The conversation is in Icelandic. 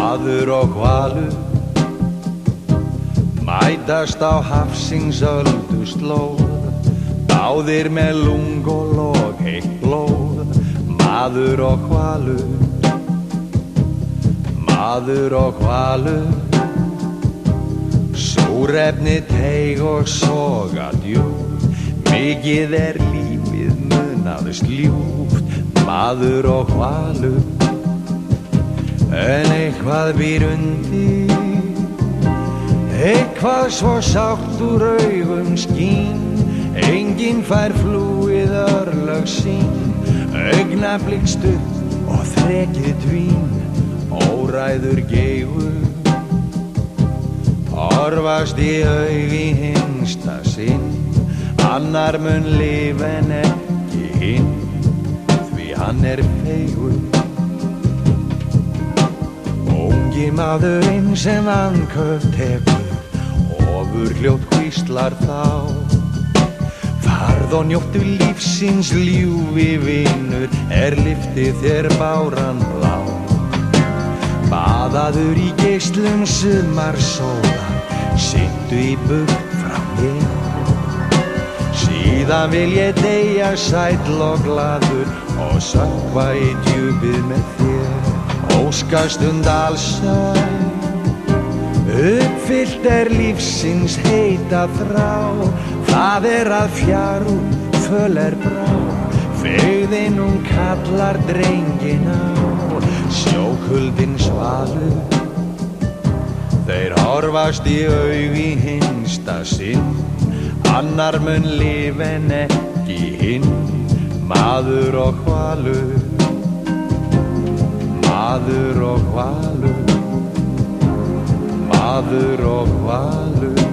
Maður og hvalur mætast á hafsins öldu slóð, báðir með lung og log heitt blóð. Maður og hvalur, maður og hvalur, súrefni teig og soga djúp, mikið lífið munaðist ljúft. Maður og hvalur, en eitthvað býr undir, eitthvað svo sárt úr augum skín. Enginn fær flúið örlög sín, augnablik stutt og þrekið dvín. Óræður geigur horfast í aug í hinsta sinn, annar mun lifa en ekki hinn, því hann feigur. Ungi maðurinn sem andköf tekur, ofurhljótt hvíslar þá: farð og njóttu lífsins ljúfi vinur, lyftið þér báran blá. Baðaður í geislum sumarsólar, sittu í burt frá mér. Síðan vil ég deyja sæll og glaður og sökkva í djúpið með þér. Óskastund allsæl, uppfyllt lífsins heita þrá. Það að fjárúr föl brá, feigðin hún kallar drengin á. Sjókuldin svalur, þeir horfast í aug í hinsta sinn, annar mun lifa en ekki hinn. Maður og hvalur, maður og hvalur, maður og hvalur.